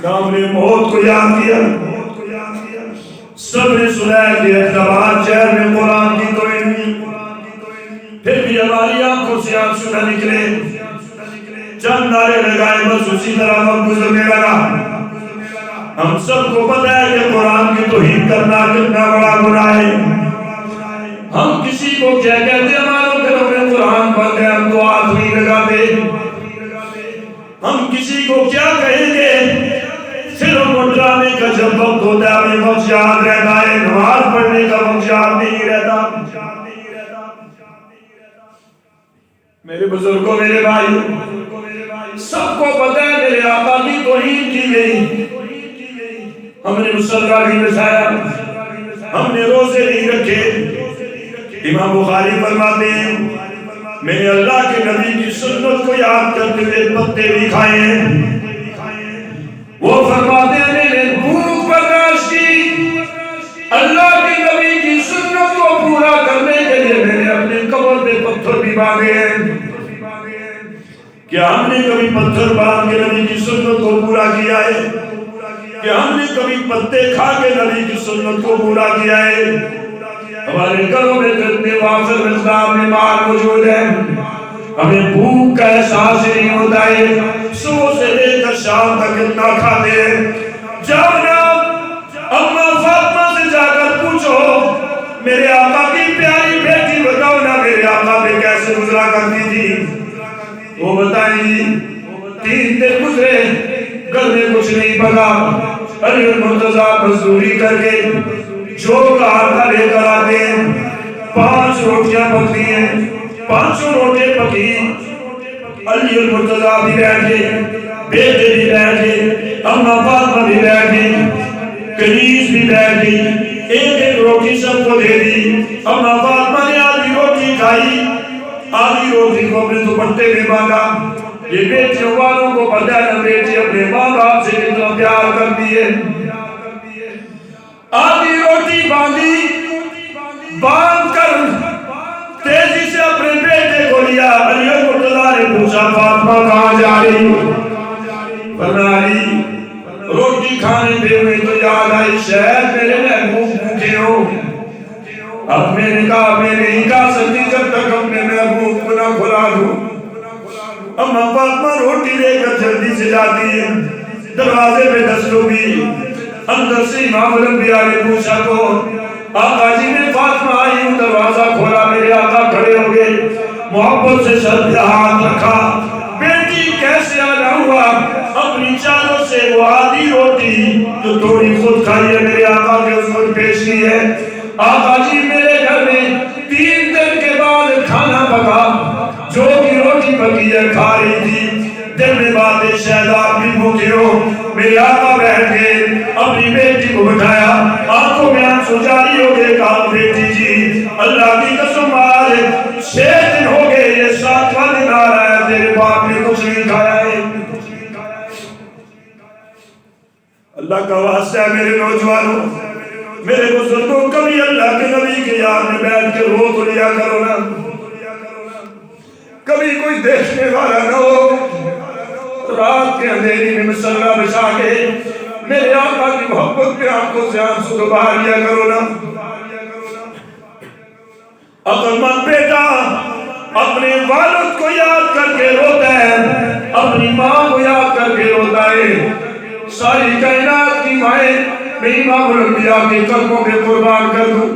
نام نے موت کو یاد کیا، صبر سلیح کے اعتبار چہر میں قرآن کی توہین کی، پھر بھی ہماری آنکھوں سے آنسو نہ نکلے، چند نعرے لگائے بس اسی طرح وقت گزرنے لگا۔ ہم سب کو پتہ ہے کہ قرآن کی توہین کرنا کتنا بڑا گناہ ہے۔ ہم کسی کو کیا کہتے ہمارے گھروں میں قرآن پڑھ گئے ہم تو ہاتھ نہیں لگاتے، ہم کسی کو کیا کہیں گے؟ فلم اور ڈرامے کا جب وقت ہوتا ہے ہمیں وقت یاد رہتا ہے، نماز پڑھنے کا وقت یاد نہیں رہتا۔ میرے بزرگوں، میرے بھائی، سب کو پتہ ہے میرے آقا کی توہین کی گئی، ہم نے مصلی بھی بچھایا، ہم نے روزے نہیں رکھے۔ امام بخاری فرماتے ہیں میں نے اللہ کے نبی کی سنت کو یاد کرتے ہوئے پتے بھی کھائے ہیں۔ وہ فرماتے ہیں میں نے بھوک برداشت کی، اللہ کے نبی کی سنت کو پورا کرنے کے لیے میں نے اپنے قبر پہ پتھر بھی باندھے ہیں۔ کیا ہم نے کبھی پتھر باندھ کے نبی کی سنت کو پورا کیا ہے؟ کیا ہم نے کبھی پتے کھا کے نبی کی سنت کو پورا کیا ہے؟ ہمارے گھروں میں کتنے وافر مقدار میں مال موجود ہے، ہمیں بھوک کا احساس نہیں ہوتا ہے، صبح سے لے کر شام تک اتنا کھاتے ہیں۔ جاؤ نا اماں فاطمہ سے جا کر پوچھو میرے آقا کی پیاری بیٹی بتاؤ نا میرے آقا پہ کیسے گزرا کرتی تھی، وہ بتائیں گی 3 دن گزرے گھر میں کچھ نہیں پکا، علی المرتضیٰ مزدوری کر کے جو کہا تھا لے کر آتے ہیں، 5 روٹیاں پکتی ہیں، 5 روٹیں پکی، علی المرتضیٰ بھی بیٹھے، بیٹے بھی بیٹھے، اماں فاطمہ بھی بیٹھی، کنیز بھی بیٹھی، ایک روٹی سب کو دے دی۔ اماں فاطمہ نے آدھی روٹی کھائی، آدھی روٹی کو اپنے دوپٹے میں باندھا۔ یہ بیٹیوں والوں کو پتہ ہے نا بیٹی اپنے ماں باپ سے کتنا پیار کرتی ہے۔ آدھی روٹی باندھ کر تیزی سے اپنے بیٹے کو لیا۔ علی المرتضیٰ نے پوچھا فاطمہ کہاں جا رہی؟ فرمایا علی روٹی کھانے پہ ہوئے تو یاد آئی شاید میرے محبوب بھوکے ہو۔ اب میں نے کہا میں نہیں کھا سکتی جب تک اپنے محبوب کو نہ کھلا دوں۔ اماں فاطمہ روٹی لے کر جلدی سے جاتی ہے، دروازے پہ دست ہوئی، اندر سے امام الانبیاء نے پوچھا تو آقا جی میں فاطمہ آئی ہوں، دروازہ کھولا، میرے آقا کھڑے ہو گئے، محبت سے سر پہ ہاتھ رکھا، بیٹی کیسے آنا ہوا؟ اپنی چادر سے وہ آدھی روٹی جو تھوڑی خود کھائی ہے میرے آقا کے حضور پیش کی ہے۔ آقا جی میرے گھر میں 3 دن کے بعد کھانا پکا، جو بھی روٹی پکی ہے کھا رہی تھی، دل میں باتیں شاید آپ بھی بھوکے ہو۔ میرے آقا بیٹھ گئے، اپنی بیٹی کو بٹھایا، آنکھوں میں آنسو جاری ہو گئے، کہا بیٹی جی اللہ کی قسم آج 6 دن ہو گئے، یہ 7واں دن آ رہا ہے، تیرے باپ نے کچھ نہیں کھایا ہے۔ اللہ کا واسطہ ہے میرے نوجوانوں، میرے بزرگوں، کبھی اللہ کے نبی کے یاد میں بیٹھ کے رو تو لیا کرو نا، کبھی کوئی دیکھنے والا نہ ہو، رات کے اندھیری میں مصلی بچھا کے میرے آقا کی محبت پہ آنکھوں سے آنسو تو بہا لیا کرو نا۔ عقل مند بیٹا اپنے والد کو یاد کر کے روتا ہے، اپنی ماں کو یاد کر کے روتا ہے۔ ساری کائنات کی مائیں میں امام الانبیاء کے قدموں پہ قربان کر دوں۔